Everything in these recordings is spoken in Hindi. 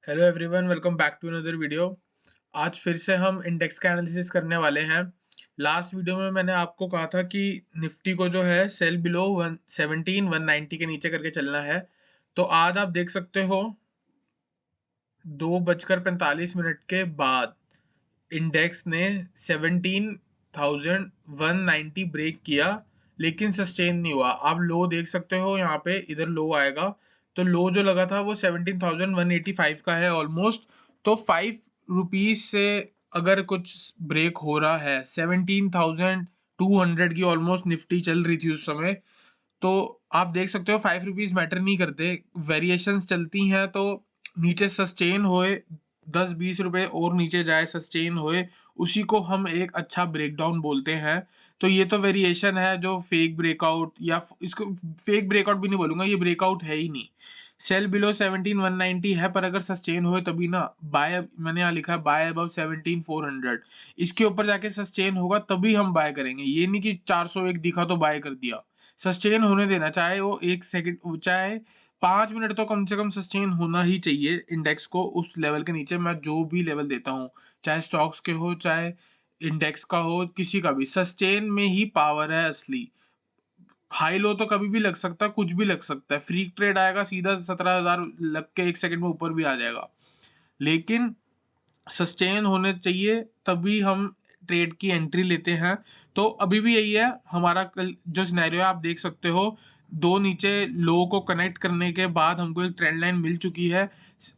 Hello everyone, welcome back to another video. आज फिर से हम इंडेक्स का एनालिसिस करने वाले हैं। लास्ट वीडियो में मैंने आपको कहा था कि निफ्टी को जो है सेल बिलो 117 190 के नीचे करके चलना है। तो आज आप देख सकते हो 2:45 के बाद इंडेक्स ने 17,190 ब्रेक किया, लेकिन सस्टेन नहीं हुआ। आप लो देख सकते हो, यहाँ पे इधर लो आएगा। तो लो जो लगा था वो 17,185 का है ऑलमोस्ट। तो 5 रुपीज से अगर कुछ ब्रेक हो रहा है, 17,200 की ऑलमोस्ट निफ्टी चल रही थी उस समय। तो आप देख सकते हो 5 रुपीज मैटर नहीं करते, वेरिएशंस चलती हैं। तो नीचे सस्टेन होए, 10-20 रुपए और नीचे जाए, सस्टेन होए, उसी को हम एक अच्छा ब्रेकडाउन बोलते हैं। तो ये तो वेरिएशन है जो फेक ब्रेकआउट, या इसको फेक ब्रेकआउट भी नहीं बोलूंगा, ये ब्रेकआउट है ही नहीं। सेल बिलो 17,190 है, पर अगर सस्टेन होए तभी ना बाय। मैंने यहाँ लिखा है बाय अबव 17,400। इसके ऊपर जाके सस्टेन होगा तभी हम बाय करेंगे। ये नहीं कि 401 दिखा तो बाय कर दिया। सस्टेन होने देना, चाहे वो 1 सेकंड, चाहे 5 मिनट, तो कम से कम सस्टेन होना ही चाहिए इंडेक्स को उस लेवल के नीचे। मैं जो भी लेवल देता हूँ, चाहे स्टॉक्स के हो, चाहे इंडेक्स का हो, किसी का भी, सस्टेन में ही पावर है असली। हाई लो तो कभी भी लग सकता है, कुछ भी लग सकता है। फ्री ट्रेड आएगा सीधा 17,000 लग के 1 सेकंड में ऊपर भी आ जाएगा, लेकिन सस्टेन होने चाहिए तभी हम ट्रेड की एंट्री लेते हैं। तो अभी भी यही है हमारा कल जो सिनेरियो है, आप देख सकते हो। दो नीचे लो को कनेक्ट करने के बाद हमको एक ट्रेंड लाइन मिल चुकी है।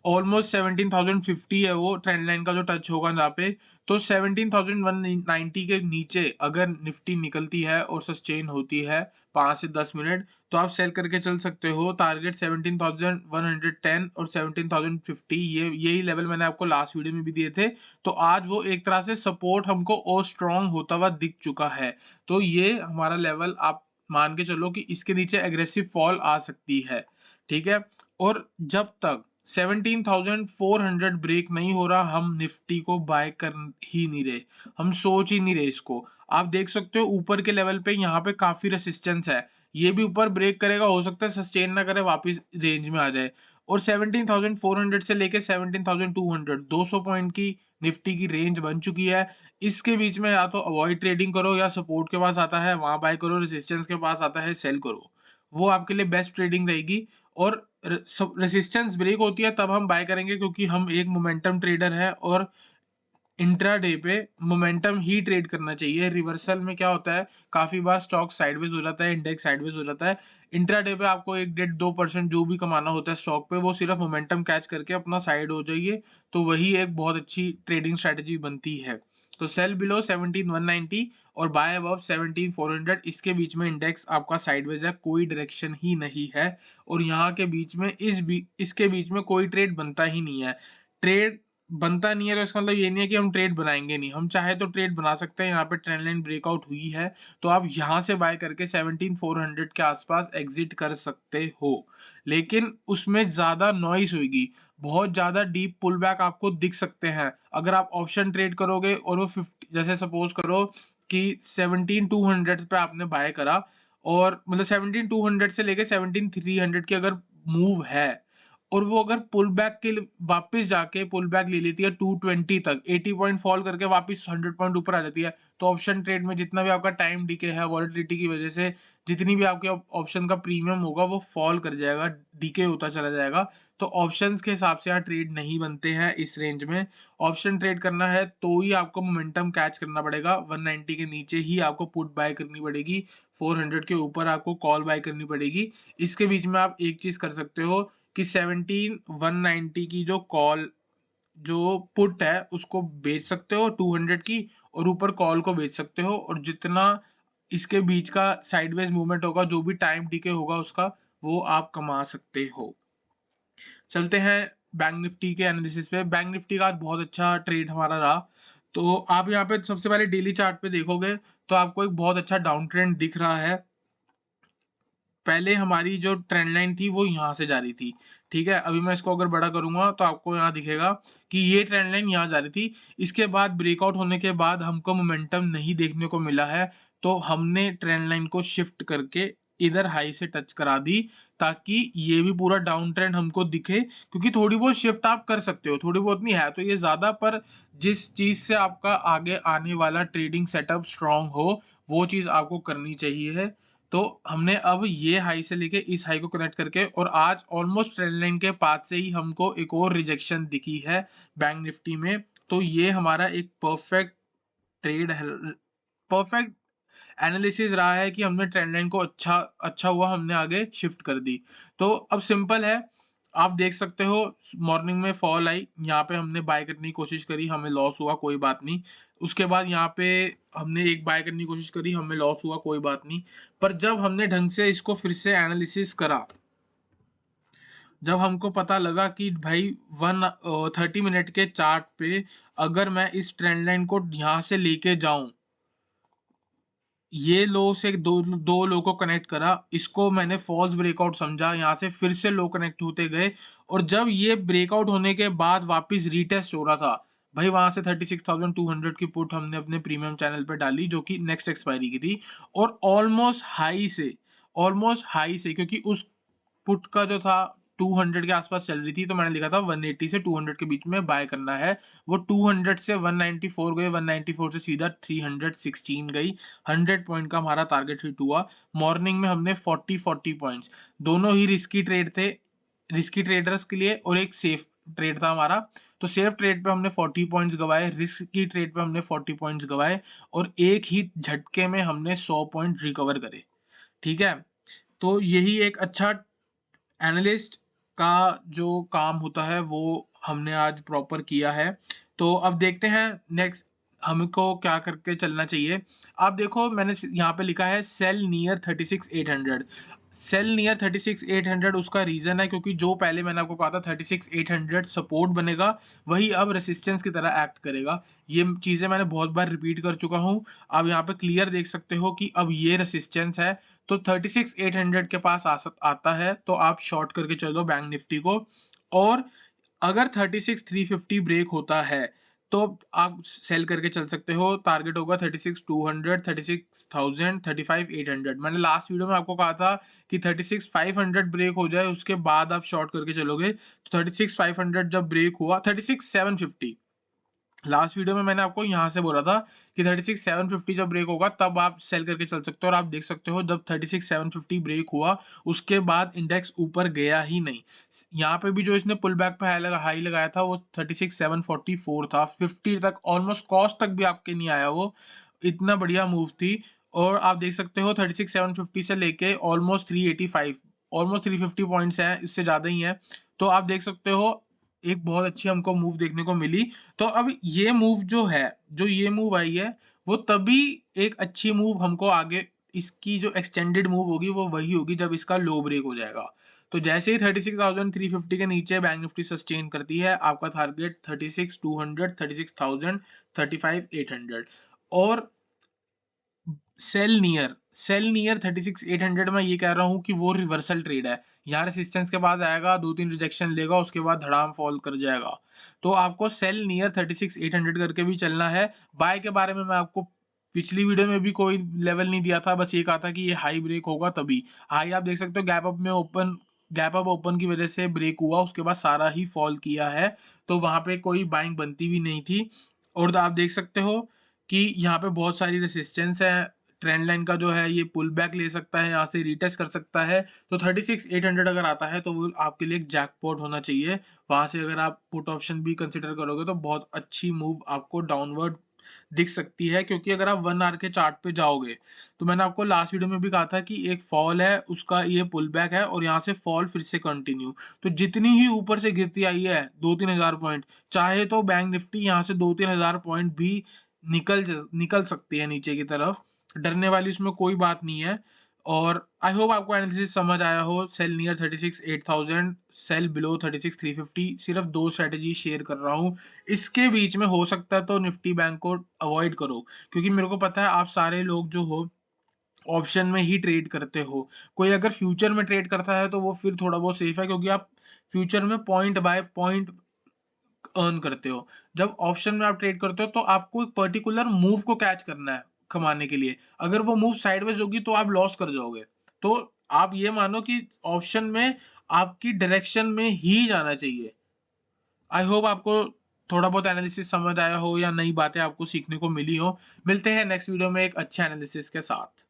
ऑलमोस्ट 17,050 है वो ट्रेंड लाइन का जो टच होगा यहाँ पे। तो 17,190 के नीचे अगर निफ्टी निकलती है और सस्टेन होती है 5 से 10 मिनट, तो आप सेल करके चल सकते हो। टारगेट 17,110 और 17,050, ये यही लेवल मैंने आपको लास्ट वीडियो में भी दिए थे। तो आज वो एक तरह से सपोर्ट हमको और स्ट्रांग होता हुआ दिख चुका है। तो ये हमारा लेवल, आप मान के चलो कि इसके नीचे एग्रेसिव फॉल आ सकती है। ठीक है। और जब तक 17,400 ब्रेक नहीं हो रहा, हम निफ्टी को बाय कर ही नहीं रहे, हम सोच ही नहीं रहे इसको। आप देख सकते हो ऊपर के लेवल पे यहाँ पे काफी रेसिस्टेंस है। ये भी ऊपर ब्रेक करेगा, हो सकता है सस्टेन ना करे, वापस रेंज में आ जाए। और 17,400 से लेके 17,200, 200 पॉइंट की निफ्टी की रेंज बन चुकी है। इसके बीच में या तो अवॉइड ट्रेडिंग करो, या सपोर्ट के पास आता है वहां बाय करो, रेजिस्टेंस के पास आता है सेल करो। वो आपके लिए बेस्ट ट्रेडिंग रहेगी। और रेसिस्टेंस ब्रेक होती है तब हम बाय करेंगे, क्योंकि हम एक मोमेंटम ट्रेडर हैं और इंट्राडे पे मोमेंटम ही ट्रेड करना चाहिए। रिवर्सल में क्या होता है, काफी बार स्टॉक साइडवेज हो जाता है, इंडेक्स साइडवेज हो जाता है। इंट्राडे पे आपको 1-1.5% जो भी कमाना होता है स्टॉक पे, वो सिर्फ मोमेंटम कैच करके अपना साइड हो जाइए। तो वही एक बहुत अच्छी ट्रेडिंग स्ट्रेटेजी बनती है। तो सेल बिलो 17,190 और बाय अबव 17,400, इसके बीच में इंडेक्स आपका साइडवेज है, कोई डायरेक्शन ही नहीं है। और यहाँ के बीच में इसके बीच में कोई ट्रेड बनता ही नहीं है। ट्रेड बनता नहीं है तो इसका मतलब ये नहीं है कि हम ट्रेड बनाएंगे नहीं, हम चाहे तो ट्रेड बना सकते हैं। यहाँ पे ट्रेंड लाइन ब्रेकआउट हुई है, तो आप यहाँ से बाय करके 17,400 के आसपास एग्जिट कर सकते हो। लेकिन उसमें ज्यादा नॉइस होगी, बहुत ज्यादा डीप पुल बैक आपको दिख सकते हैं अगर आप ऑप्शन ट्रेड करोगे। और वो 50, जैसे सपोज करो कि 17,200 पे आपने बाय करा, और मतलब 17,200 से लेके 17,300 की अगर मूव है, और वो अगर पुल बैक के लिए वापस जाके पुल बैक ले लेती है 220 तक, 80 पॉइंट फॉल करके वापस 100 पॉइंट ऊपर आ जाती है, तो ऑप्शन ट्रेड में जितना भी आपका टाइम डीके है वॉलेटिलिटी की वजह से, जितनी भी आपके ऑप्शन का प्रीमियम होगा वो फॉल कर जाएगा, डीके होता चला जाएगा। तो ऑप्शंस के हिसाब से यहाँ ट्रेड नहीं बनते हैं इस रेंज में। ऑप्शन ट्रेड करना है तो ही आपको मोमेंटम कैच करना पड़ेगा, 190 के नीचे ही आपको पुट बाय करनी पड़ेगी, 400 के ऊपर आपको कॉल बाय करनी पड़ेगी। इसके बीच में आप एक चीज कर सकते हो कि 17,190 की जो कॉल, जो पुट है, उसको बेच सकते हो 200 की, और ऊपर कॉल को बेच सकते हो। और जितना इसके बीच का साइडवेज मूवमेंट होगा, जो भी टाइम डीके होगा उसका, वो आप कमा सकते हो। चलते हैं बैंक निफ्टी के एनालिसिस पे। बैंक निफ्टी का आज बहुत अच्छा ट्रेड हमारा रहा। तो आप यहाँ पे सबसे पहले डेली चार्ट पे देखोगे तो आपको एक बहुत अच्छा डाउन ट्रेंड दिख रहा है। पहले हमारी जो ट्रेंड लाइन थी वो यहाँ से जा रही थी। ठीक है, अभी मैं इसको अगर बड़ा करूंगा तो आपको यहाँ दिखेगा कि ये ट्रेंड लाइन यहाँ जा रही थी। इसके बाद ब्रेकआउट होने के बाद हमको मोमेंटम नहीं देखने को मिला है, तो हमने ट्रेंड लाइन को शिफ्ट करके इधर हाई से टच करा दी, ताकि ये भी पूरा डाउन ट्रेंड हमको दिखे, क्योंकि थोड़ी बहुत शिफ्ट आप कर सकते हो, थोड़ी बहुत नहीं है तो ये ज़्यादा, पर जिस चीज़ से आपका आगे आने वाला ट्रेडिंग सेटअप स्ट्रांग हो वो चीज़ आपको करनी चाहिए। तो हमने अब ये हाई से लेके इस हाई को कनेक्ट करके, और आज ऑलमोस्ट ट्रेंड लाइन के पास से ही हमको एक और रिजेक्शन दिखी है बैंक निफ्टी में। तो ये हमारा एक परफेक्ट ट्रेड है, परफेक्ट एनालिसिस रहा है कि हमने ट्रेंड लाइन को अच्छा हुआ हमने आगे शिफ्ट कर दी। तो अब सिंपल है, आप देख सकते हो मॉर्निंग में फॉल आई, यहाँ पे हमने बाय करने की कोशिश करी, हमें लॉस हुआ, कोई बात नहीं। उसके बाद यहाँ पे हमने एक बाय करने की कोशिश करी, हमें लॉस हुआ, कोई बात नहीं। पर जब हमने ढंग से इसको फिर से एनालिसिस करा, जब हमको पता लगा कि भाई 30 मिनट के चार्ट पे अगर मैं इस ट्रेंड लाइन को यहाँ से लेके जाऊं, ये लो से दो लो को कनेक्ट करा, इसको मैंने फॉल्स ब्रेकआउट समझा, यहाँ से फिर से लो कनेक्ट होते गए, और जब ये ब्रेकआउट होने के बाद वापस रीटेस्ट हो रहा था, भाई वहां से 36,200 की पुट हमने अपने प्रीमियम चैनल पे डाली, जो कि नेक्स्ट एक्सपायरी की थी, और ऑलमोस्ट हाई से क्योंकि उस पुट का जो था 200 के आसपास चल रही थी, तो मैंने लिखा था 180 से 200 के बीच में बाय करना है। वो 200 से 194 गए, 194 से सीधा 316 गई, 100 पॉइंट का हमारा टारगेट हिट हुआ। मॉर्निंग में हमने 40 पॉइंट्स, दोनों ही रिस्की ट्रेड थे, रिस्की ट्रेडर्स के लिए, और एक सेफ ट्रेड था हमारा। तो सेफ ट्रेड पे हमने 40 पॉइंट्स गवाए, रिस्क की ट्रेड पे हमने 40 पॉइंट्स गवाए, और एक ही झटके में हमने 100 पॉइंट रिकवर करे। ठीक है, तो यही एक अच्छा एनालिस्ट का जो काम होता है वो हमने आज प्रॉपर किया है। तो अब देखते हैं नेक्स्ट हमको क्या करके चलना चाहिए। आप देखो मैंने यहाँ पे लिखा है सेल नियर 36,800। सेल नियर 36,800 उसका रीज़न है क्योंकि जो पहले मैंने आपको कहा था 36,800 सपोर्ट बनेगा, वही अब रेसिस्टेंस की तरह एक्ट करेगा। ये चीज़ें मैंने बहुत बार रिपीट कर चुका हूँ। आप यहाँ पे क्लियर देख सकते हो कि अब ये रेसिस्टेंस है, तो 36,800 के पास आता है तो आप शॉर्ट करके चलो बैंक निफ्टी को। और अगर 36,350 ब्रेक होता है तो आप सेल करके चल सकते हो। टारगेट होगा 36,200, 36,000, 35,800। मैंने लास्ट वीडियो में आपको कहा था कि 36,500 ब्रेक हो जाए उसके बाद आप शॉर्ट करके चलोगे। तो 36,500 जब ब्रेक हुआ, 36,750 लास्ट वीडियो में मैंने आपको यहाँ से बोला था कि 36,750 जब ब्रेक होगा तब आप सेल करके चल सकते हो, और आप देख सकते हो जब 36,750 ब्रेक हुआ उसके बाद इंडेक्स ऊपर गया ही नहीं। यहाँ पे भी जो इसने पुल बैक पे हाई लगाया था वो 36,744 था, 50 तक ऑलमोस्ट कॉस्ट तक भी आपके नहीं आया, वो इतना बढ़िया मूव थी। और आप देख सकते हो 36,750 से लेके ऑलमोस्ट 385, ऑलमोस्ट 350 पॉइंट्स हैं, इससे ज़्यादा ही है। तो आप देख सकते हो एक बहुत अच्छी हमको मूव देखने को मिली। तो अब ये मूव जो है, जो ये मूव आई है, वो तभी एक अच्छी मूव हमको आगे, इसकी जो एक्सटेंडेड मूव होगी वो वही होगी जब इसका लो ब्रेक हो जाएगा। तो जैसे ही 36,350 के नीचे बैंक निफ्टी सस्टेन करती है, आपका टारगेट 36,200, 36,000, 35,800। और सेल नियर 36,800 में ये कह रहा हूँ कि वो रिवर्सल ट्रेड है। यहाँ रेसिस्टेंस के पास आएगा, 2-3 रिजेक्शन लेगा, उसके बाद धड़ाम फॉल कर जाएगा। तो आपको सेल नियर 36,800 करके भी चलना है। बाय के बारे में मैं आपको पिछली वीडियो में भी कोई लेवल नहीं दिया था, बस ये कहा था कि ये हाई ब्रेक होगा तभी। हाई आप देख सकते हो गैप अप ओपन की वजह से ब्रेक हुआ, उसके बाद सारा ही फॉल किया है, तो वहां पे कोई बाइंग बनती भी नहीं थी। और आप देख सकते हो कि यहाँ पे बहुत सारी रेसिस्टेंस है, ट्रेंड लाइन का जो है ये पुल बैक ले सकता है, यहाँ से रीटेस्ट कर सकता है। तो 36,800 अगर आता है तो वो आपके लिए एक जैकपॉट होना चाहिए। वहां से अगर आप पुट ऑप्शन भी कंसिडर करोगे तो बहुत अच्छी मूव आपको डाउनवर्ड दिख सकती है, क्योंकि अगर आप 1 आवर के चार्ट पे जाओगे तो मैंने आपको लास्ट वीडियो में भी कहा था कि एक फॉल है, उसका ये पुल बैक है, और यहाँ से फॉल फिर से कंटिन्यू। तो जितनी ही ऊपर से गिरती आई है 2-3 हजार पॉइंट, चाहे तो बैंक निफ्टी यहाँ से 2-3 हजार पॉइंट भी निकल सकती है नीचे की तरफ, डरने वाली उसमें कोई बात नहीं है। और आई होप आपको एनालिसिस समझ आया हो। सेल नियर 36,800, सेल बिलो 36,350, सिर्फ 2 स्ट्रेटेजी शेयर कर रहा हूँ। इसके बीच में हो सकता है तो निफ्टी बैंक को अवॉइड करो, क्योंकि मेरे को पता है आप सारे लोग जो हो ऑप्शन में ही ट्रेड करते हो। कोई अगर फ्यूचर में ट्रेड करता है तो वो फिर थोड़ा बहुत सेफ है, क्योंकि आप फ्यूचर में पॉइंट बाय पॉइंट अर्न करते हो। जब ऑप्शन में आप ट्रेड करते हो तो आपको एक पर्टिकुलर मूव को कैच करना है कमाने के लिए। अगर वो मूव साइडवेज होगी तो आप लॉस कर जाओगे। तो आप ये मानो कि ऑप्शन में आपकी डायरेक्शन में ही जाना चाहिए। आई होप आपको थोड़ा बहुत एनालिसिस समझ आया हो या नई बातें आपको सीखने को मिली हो। मिलते हैं नेक्स्ट वीडियो में एक अच्छे एनालिसिस के साथ।